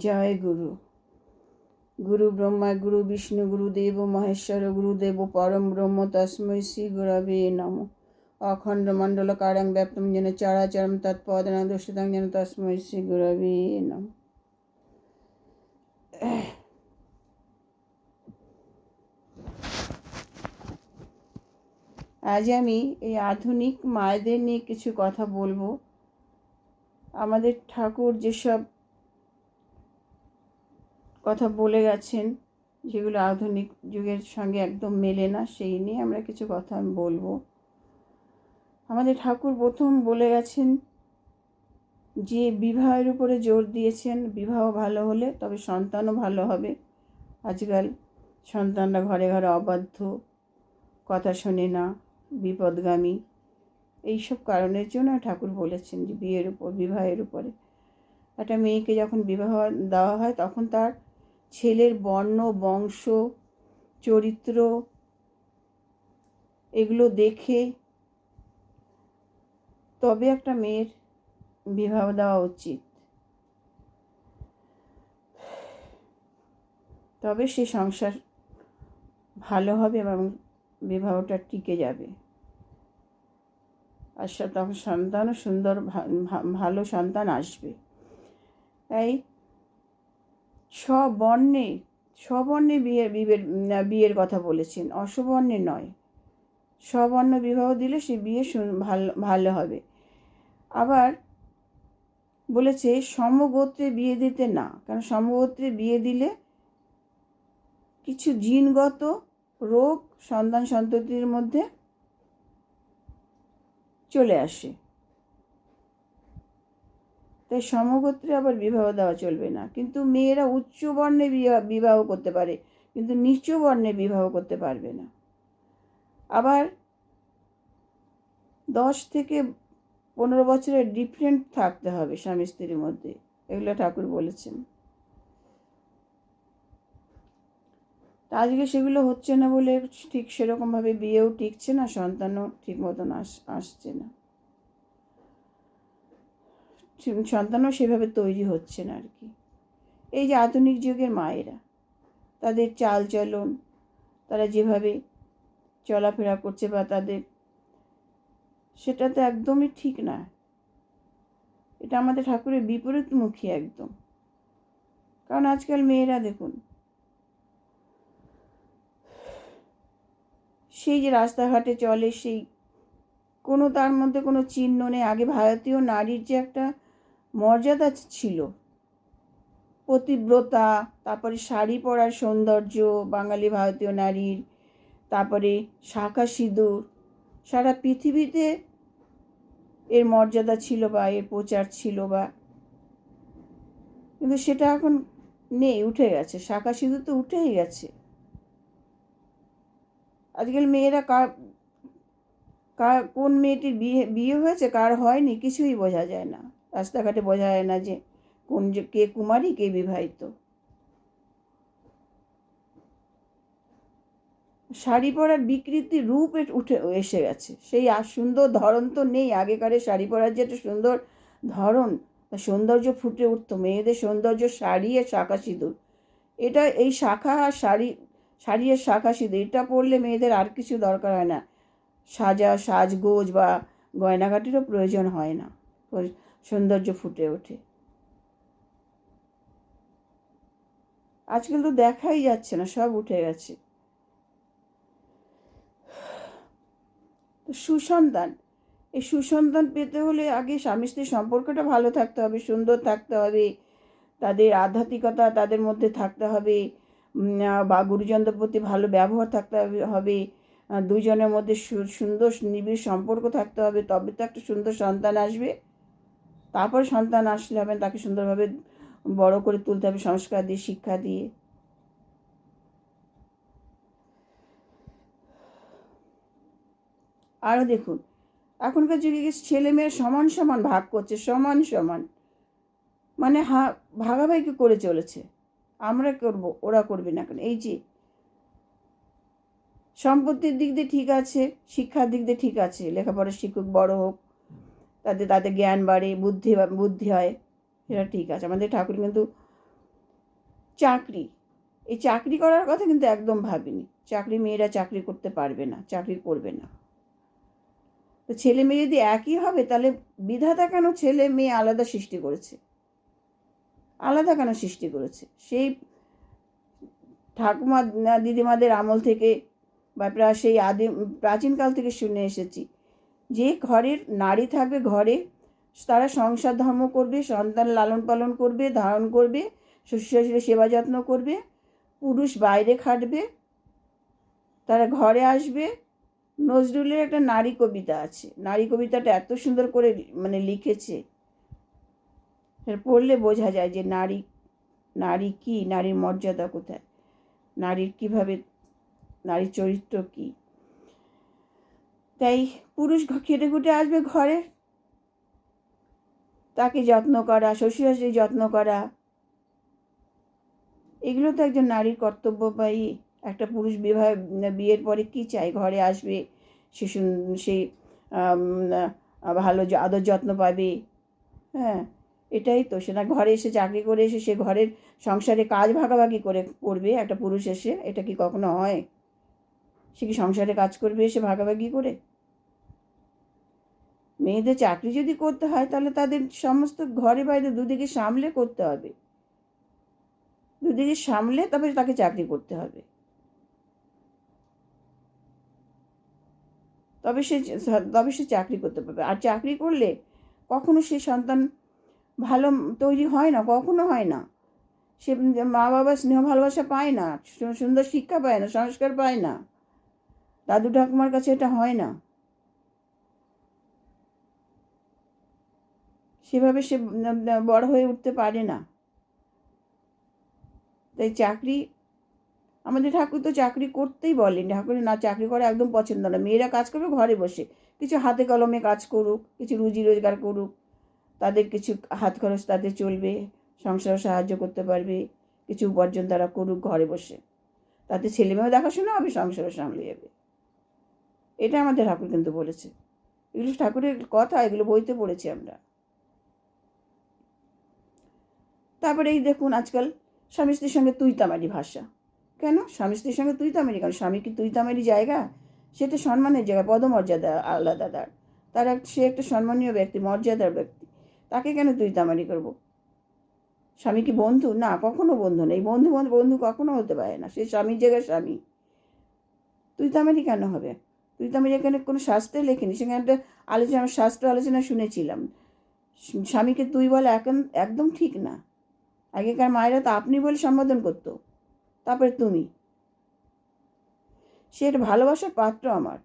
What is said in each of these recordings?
জয় গুরু। গুরু ব্রহ্মা গুরু বিষ্ণু গুরুদেব মহেশ্বর গুরুদেব পরম ব্রহ্ম তস্मै শ্রী গুরবে নমঃ। অখণ্ড মণ্ডলকারং ব্যাপ্তং যেন চরাচরং তৎপদাং দর্শিতাং যেন তস্मै শ্রী গুরবে নমঃ। আজ আমি এই আধুনিক মায়েদের নিয়ে কিছু কথা বলবো। আমাদের ঠাকুর যেসব কথা বলে গেছেন, যেগুলো আধুনিক যুগের সঙ্গে একদম মেলে না, সেই নিয়ে আমরা কিছু কথা বলবো। আমাদের ঠাকুর প্রথম বলে গেছেন যে বিবাহের উপরে জোর দিয়েছেন, বিবাহ ভালো হলে তবে সন্তানও ভালো হবে। আজকাল সন্তানরা ঘরে ঘরে অবাধ্য, কথা শোনে না, বিপদগামী, এইসব কারণের জন্য ঠাকুর বলেছেন যে বিবাহের উপরে একটা মেয়েকে যখন বিবাহ দেওয়া হয় তখন তার ছেলের বর্ণ, বংশ, চরিত্র এগুলো দেখে তবে একটা মেয়ের বিবাহ দেওয়া উচিত, তবে সে সংসার ভালো হবে এবং বিবাহটা টিকে যাবে। আর তখন সন্তানও সুন্দর ভালো সন্তান আসবে। তাই সবর্ণে বিয়ের কথা বলেছেন, অসবর্ণে নয়। সবর্ণ বিবাহ দিলে সে বিয়ে ভালো হবে। আবার বলেছে সমগোত্রে বিয়ে দিতে না, কারণ সমগোত্রে বিয়ে দিলে কিছু জিনগত রোগ সন্তান সন্ততির মধ্যে চলে আসে। তাই সমগোত্রে আবার বিবাহ দেওয়া চলবে না। কিন্তু মেয়েরা উচ্চ বর্ণে বিবাহ করতে পারে, কিন্তু নিচু বর্ণে বিবাহ করতে পারবে না। আবার 10 থেকে 15 বছরের ডিফারেন্ট থাকতে হবে স্বামী স্ত্রীর মধ্যে, এগুলো ঠাকুর বলেছেন। তা আজকে সেগুলো হচ্ছে না বলে ঠিক সেরকমভাবে বিয়েও টিকছে না, সন্তানও ঠিক মতন আসছে না, সন্তানও সেভাবে তৈরি হচ্ছে না আর কি। এই যে আধুনিক যুগের মায়েরা, তাদের চালচলন, তারা যেভাবে চলাফেরা করছে বা তাদের, সেটা তো একদমই ঠিক না। এটা আমাদের ঠাকুরের বিপরীতমুখী একদম। কারণ আজকাল মেয়েরা দেখুন, সেই যে রাস্তাঘাটে চলে, সেই কোনো তার মধ্যে কোনো চিহ্ন নেই। আগে ভারতীয় নারীর যে একটা মর্যাদা ছিল, পতিব্রতা, তারপরে শাড়ি পরার সৌন্দর্য বাঙালি ভারতীয় নারীর, তারপরে শাঁখা সিঁদুর, সারা পৃথিবীতে এর মর্যাদা ছিল বা এর প্রচার ছিল বা, কিন্তু সেটা এখন নেই, উঠে গেছে। শাঁখা সিঁদুর তো উঠেই গেছে। আজকাল মেয়েরা কোন মেয়েটির বিয়ে হয়েছে কার হয়নি কিছুই বোঝা যায় না। রাস্তাঘাটে বোঝা যায় না যে কে কুমারী কে বিবাহিত। শাড়ি পরার বিকৃতি রূপ এসে গেছে। সেই সুন্দর ধরন তো নেই। আগেকারে শাড়ি পরার যে একটা সুন্দর ধরন, সৌন্দর্য ফুটে উঠতো, মেয়েদের সৌন্দর্য শাড়ি আর শাঁখা সিঁদুর। এটা এই শাঁখা আর শাড়ি আর শাঁখা সিঁদুর, এটা পরলে মেয়েদের আর কিছু দরকার হয় না। সাজগোজ বা গয়নাগাটিরও প্রয়োজন হয় না, সৌন্দর্য ফুটে ওঠে। আজকাল তো দেখাই যাচ্ছে না, সব উঠে গেছে। এই সুসন্তান পেতে হলে আগে স্বামী স্ত্রীর সম্পর্কটা ভালো থাকতে হবে, সুন্দর থাকতে হবে, তাদের আধ্যাত্মিকতা তাদের মধ্যে থাকতে হবে, বা গুরুজনদের প্রতি ভালো ব্যবহার থাকতে হবে, দুইজনের মধ্যে সুন্দর নিবিড় সম্পর্ক থাকতে হবে, তবে তো একটা সুন্দর সন্তান আসবে। তারপর সন্তান আসলে হবে, তাকে সুন্দরভাবে বড় করে তুলতে হবে সংস্কার দিয়ে, শিক্ষা দিয়ে। আরও দেখুন, এখনকার যুগে ছেলেমেয়ের সমান সমান ভাগ করছে, সমান সমান, মানে ভাগাভাগি করে চলেছে। আমরা করব, ওরা করবে না কেন। এই যে সম্পত্তির দিক দিয়ে ঠিক আছে, শিক্ষার দিক দিয়ে ঠিক আছে, লেখাপড়া শিক্ষক বড় হোক, তাদের জ্ঞান বাড়ে, বুদ্ধি হয়, সেটা ঠিক আছে। আমাদের ঠাকুর কিন্তু চাকরি, এই চাকরি করার কথা কিন্তু একদম ভাবিনি। মেয়েরা চাকরি করতে পারবে না, চাকরি করবে না। তো ছেলে মেয়ে যদি একই হবে তাহলে বিধাতা কেন ছেলে মেয়ে আলাদা সৃষ্টি করেছে? সেই ঠাকুমা দিদিমাদের আমল থেকে বা সেই প্রাচীনকাল থেকে শুনে এসেছি, যে ঘরের নারী থাকবে ঘরে, তারা সংসার ধর্ম করবে, সন্তান লালন পালন করবে, ধারণ করবে, শ্বশুর শাশুড়ির সেবা যত্ন করবে, পুরুষ বাইরে খাটবে, তারা ঘরে আসবে। নজরুলের একটা নারী কবিতা আছে, নারী কবিতাটা এত সুন্দর করে লিখেছে, পড়লে বোঝা যায় যে নারী কি, নারীর মর্যাদা কোথায়, নারীর কিভাবে, নারীর চরিত্র কি। তাই পুরুষ খেটে খুটে আসবে ঘরে, তাকে যত্ন করা, শ্বশুর শাশুড়ি যত্ন করা, এগুলো তো একজন নারীর কর্তব্য। একটা পুরুষ বিয়ের পরে কি চাই? ঘরে আসবে, সে ভালো আদর যত্ন পাবে। হ্যাঁ, এটাই তো। সে না ঘরে এসে চাকরি করে এসে সে ঘরের সংসারে কাজ ভাগাভাগি করবে একটা পুরুষ এসে? এটা কি কখনো হয়? সে কি সংসারে কাজ করবে এসে ভাগাভাগি করে? মেয়েদের চাকরি যদি করতে হয় তাহলে তাদের সমস্ত ঘরে বাইরে দুদিকে সামলে করতে হবে, দুদিকে সামলে তবে তাকে চাকরি করতে হবে, তবে সে চাকরি করতে পারবে। আর চাকরি করলে কখনো সে সন্তান ভালো তৈরি হয় না, কখনো হয় না। সে মা বাবার স্নেহ ভালোবাসা পায় না, সুন্দর শিক্ষা পায় না, সংস্কার পায় না, দাদু ঠাকুমার কাছে এটা হয় না, সেভাবে সে বড় হয়ে উঠতে পারে না। তাই চাকরি, আমাদের ঠাকুর তো চাকরি করতেই বলেন, ঠাকুরের না চাকরি করা একদম পছন্দ না। মেয়েরা কাজ করবে ঘরে বসে, কিছু হাতে কলমে কাজ করুক, কিছু রুজি রোজগার করুক, তাদের কিছু হাত খরচ তাদের চলবে, সংসারে সাহায্য করতে পারবে, কিছু উপার্জন তারা করুক ঘরে বসে, তাতে ছেলেমেয়েও দেখাশোনা হবে, সংসারও সামলে যাবে। এটা আমাদের ঠাকুর কিন্তু বলেছে। এগুলো ঠাকুরের কথা, এগুলো বইতে পড়েছি আমরা। তারপরে এই দেখুন আজকাল স্বামী স্ত্রীর সঙ্গে তুই তামারি ভাষা। কেন স্বামী স্ত্রীর সঙ্গে তুই তামারি? কারণ স্বামী কি তুই তামারি জায়গা? সেটা সম্মানের জায়গা, পদমর্যাদা আলাদা সে একটা সম্মানীয় ব্যক্তি, মর্যাদার ব্যক্তি, তাকে কেন তুই তামারি করবো? স্বামী কি বন্ধু? না, কখনো বন্ধু নেই। বন্ধু কখনো হতে পারে না। সে স্বামীর জায়গায় স্বামী। তুই তামারি কেন হবে? তুই তামারি এখানে কোনো শাস্ত্রে লেখেনি। সেখানে একটা আলোচনা, শাস্ত্র আলোচনা শুনেছিলাম, স্বামীকে তুই বলে একদম ঠিক না। আগেকার মায়েরা তো আপনি বলে সম্বোধন করতো, তারপরে তুমি। সে একটা ভালোবাসার পাত্র আমার।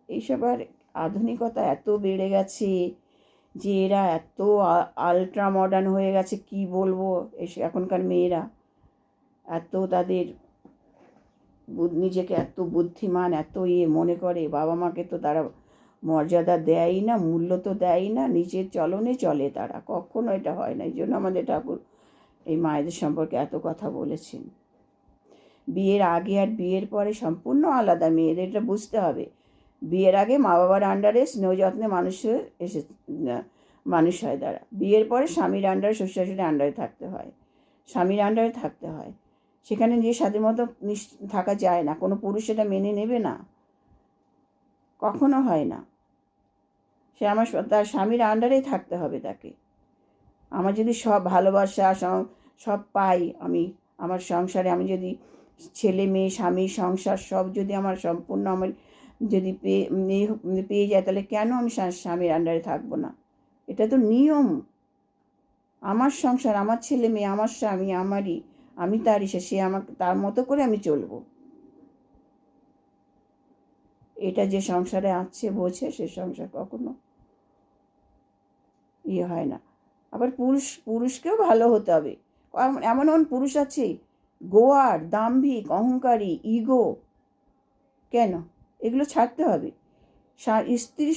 এইসব আর আধুনিকতা এত বেড়ে গেছে যে এরা এত আলট্রা মডার্ন হয়ে গেছে, কি বলবো। এখনকার মেয়েরা এত তাদের নিজেকে এত বুদ্ধিমান, এত মনে করে, বাবা মাকে তো তারা মর্যাদা দেয়ই না, মূল্য তো দেয়ই না, নিজের চলনে চলে তারা, কখনো এটা হয় না। এই জন্য আমাদের ঠাকুর এই মায়েদের সম্পর্কে এত কথা বলেছেন। বিয়ের আগে আর বিয়ের পরে সম্পূর্ণ আলাদা। মেয়েদের এটা বুঝতে হবে। বিয়ের আগে মা বাবার আন্ডারে স্নেহ যত্নে মানুষ হয় তারা। বিয়ের পরে স্বামীর আন্ডারে, শ্বশুর শাশুড়ির আন্ডারে থাকতে হয়, স্বামীর আন্ডারে থাকতে হয়। সেখানে যে স্বাদের মতো থাকা যায় না, কোনো পুরুষ সেটা মেনে নেবে না, কখনো হয় না। সে তার স্বামীর আন্ডারেই থাকতে হবে তাকে। আমার যদি সব ভালোবাসা সব পাই, আমি আমার সংসারে, আমি যদি ছেলে মেয়ে স্বামী সংসার সব যদি আমার সম্পূর্ণ আমার যদি পেয়ে যায়, তাহলে কেন আমি স্বামীর আন্ডারে থাকবো না? এটা তো নিয়ম। আমার সংসার, আমার ছেলে মেয়ে, আমার স্বামী আমারই, আমি তারই, সে আমাকে তার মতো করে আমি চলবো। এটা যে সংসারে আছে বোঝে, সে সংসার কখনো হয় না। আবার পুরুষকেও ভালো হতে হবে। এমন পুরুষ আছে গোয়ার, দাম্ভিক, অহংকারী, ইগো। কেন? এগুলো ছাড়তে হবে। স্ত্রীর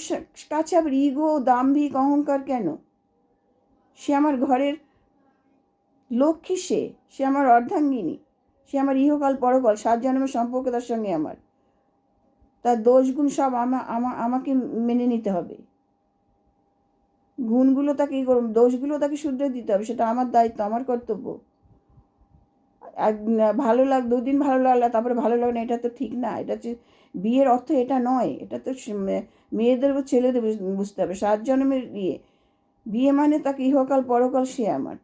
কাছে আবার ইগো, দাম্ভিক, অহংকার কেন? সে আমার ঘরের লক্ষ্মী, সে আমার অর্ধাঙ্গিনী, সে আমার ইহকাল পরকাল 7 জন্মের সম্পর্ক তার সঙ্গে আমার। তার দোষ গুণ সব আমাকে মেনে নিতে হবে। গুণগুলো তাকে দোষগুলো তাকে শুধরে দিতে হবে, সেটা আমার দায়িত্ব, আমার কর্তব্য। ভালো 2 দিন ভালো লাগলো, তারপরে ভালো লাগলো না, এটা তো ঠিক না। এটা হচ্ছে বিয়ের অর্থ এটা নয়। এটা তো মেয়েদের ও ছেলেদের বুঝতে হবে 7 জন্মের বিয়ে। বিয়ে মানে তাকে ইহকাল পরকাল সে আমার।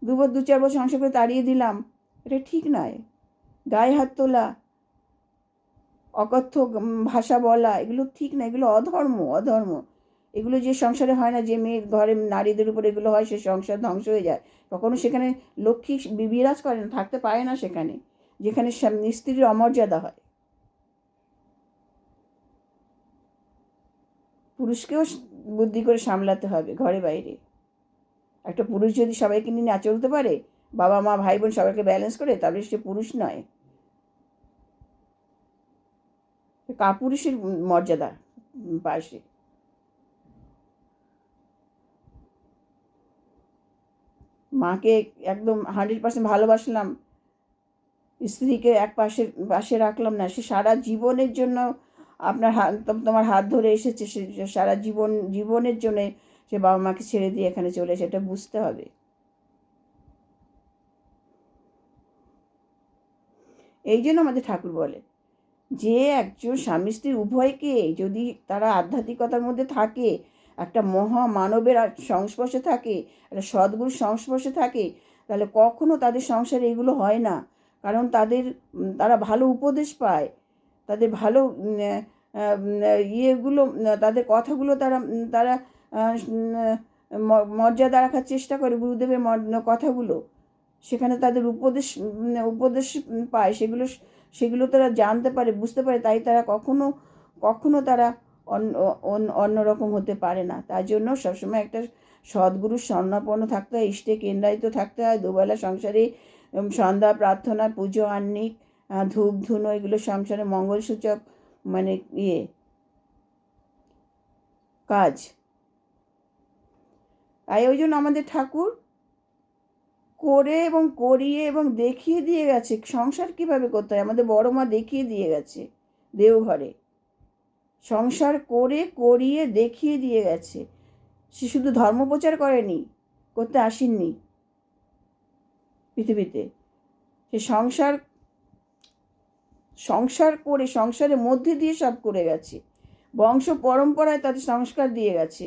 2-4 বছর সংসার করে তাড়িয়ে দিলাম, এটা ঠিক নয়। গায়ে হাত তোলা, অকথ্য ভাষা বলা, এগুলো ঠিক না, এগুলো অধর্ম, অধর্ম। এগুলো যে সংসারে হয় না, যে মেয়ের ঘরে নারীদের উপর এগুলো হয়, সে সংসার ধ্বংস হয়ে যায়। কখনো সেখানে লক্ষ্মী বিরাজ করে না, থাকতে পারে না সেখানে, যেখানে স্ত্রীর অমর্যাদা হয়। পুরুষকেও বুদ্ধি করে সামলাতে হবে ঘরে বাইরে। একটা পুরুষ যদি সবাইকে নিয়ে না চলতে পারে, বাবা মা ভাই বোন সবাইকে ব্যালেন্স করে, তাহলে সে পুরুষ নয়, কাপুরুষের মর্যাদা পাশে। মাকে একদম 100% ভালোবাসলাম, স্ত্রীকে এক পাশে রাখলাম না, সে সারা জীবনের জন্য আপনার তোমার হাত ধরে এসেছে, সে সারা জীবনের জন্য সে বাবা মাকে ছেড়ে দিয়ে এখানে চলে এসে, এটা বুঝতে হবে। এই জন্য আমাদের ঠাকুর বলে যে একজন স্বামী স্ত্রী উভয়কে যদি তারা আধ্যাত্মিকতার মধ্যে থাকে, একটা মহামানবের সংস্পর্শে থাকে, একটা সদ্গুরুর সংস্পর্শে থাকে, তাহলে কখনো তাদের সংসারে এগুলো হয় না। কারণ তারা ভালো উপদেশ পায়, তাদের ভালো ইয়েগুলো, তাদের কথাগুলো তারা তারা মর্যাদা রাখার চেষ্টা করে, গুরুদেবের কথাগুলো সেখানে তাদের উপদেশ পায়, সেগুলো তারা জানতে পারে, বুঝতে পারে, তাই তারা কখনো তারা অন্যরকম হতে পারে না। তার জন্য সবসময় একটা সদ্গুরুর স্বর্ণাপন্ন থাকতে হয়, ইষ্টে কেন্দ্রায়িত থাকতে হয়। দুবেলা সংসারে সন্ধ্যা প্রার্থনা, পুজো আহ্নিক, ধূপ ধুনো, এগুলো সংসারে মঙ্গলসূচক মানে কাজ। তাই ওই জন্য আমাদের ঠাকুর করে এবং করিয়ে এবং দেখিয়ে দিয়ে গেছে সংসার কিভাবে করতে হয়। আমাদের বড় মা দেখিয়ে দিয়ে গেছে দেওঘরে, সংসার করে করিয়ে দেখিয়ে দিয়ে গেছে। সে শুধু ধর্মপ্রচার করেনি, করতে আসেননি পৃথিবীতে, সে সংসার করে সংসারের মধ্যে দিয়ে সব করে গেছে, বংশ পরম্পরায় তাদের সংস্কার দিয়ে গেছে।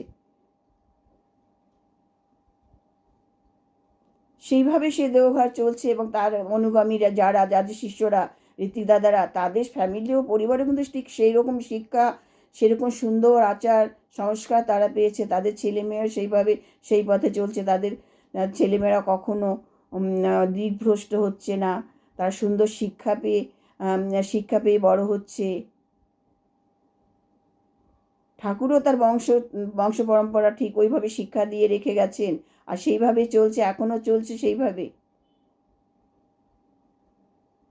সেইভাবে সে দেওঘর চলছে, এবং তার অনুগামীরা যাদের শিষ্যরা, ঋত্বিক দাদারা, তাদের ফ্যামিলি ও পরিবারে কিন্তু ঠিক সেই রকম শিক্ষা, সেরকম সুন্দর আচার সংস্কার তারা পেয়েছে। তাদের ছেলেমেয়েরা সেইভাবে সেই পথে চলছে, তাদের ছেলেমেয়েরা কখনো দিকভ্রষ্ট হচ্ছে না, তারা সুন্দর শিক্ষা পেয়ে বড় হচ্ছে। ঠাকুরও তার বংশ পরম্পরা ঠিক ওইভাবে শিক্ষা দিয়ে রেখে গেছেন, আর সেইভাবে চলছে, এখনও চলছে সেইভাবে।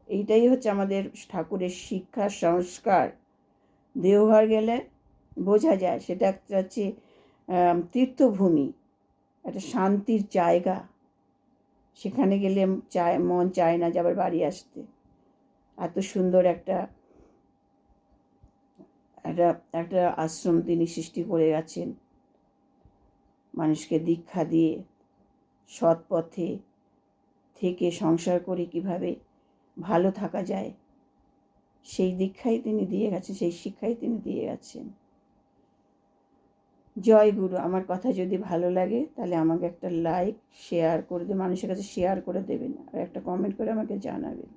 এইটাই হচ্ছে আমাদের ঠাকুরের শিক্ষা সংস্কার। দেওঘর গেলে বোঝা যায় সেটা হচ্ছে তীর্থভূমি, একটা শান্তির জায়গা। সেখানে গেলে মন চায় না যে আবার বাড়ি আসতে। এত সুন্দর একটা একটা আশ্রম তিনি সৃষ্টি করে গেছেন, মানুষকে দীক্ষা দিয়ে সৎ পথে থেকে সংসার করে কিভাবে ভালো থাকা যায়, সেই দীক্ষাই তিনি দিয়ে গেছেন, সেই শিক্ষাই তিনি দিয়ে গেছেন। জয় গুরু। আমার কথা যদি ভালো লাগে তাহলে আমাকে একটা লাইক শেয়ার করে মানুষের কাছে শেয়ার করে দেবেন, আর একটা কমেন্ট করে আমাকে জানাবেন।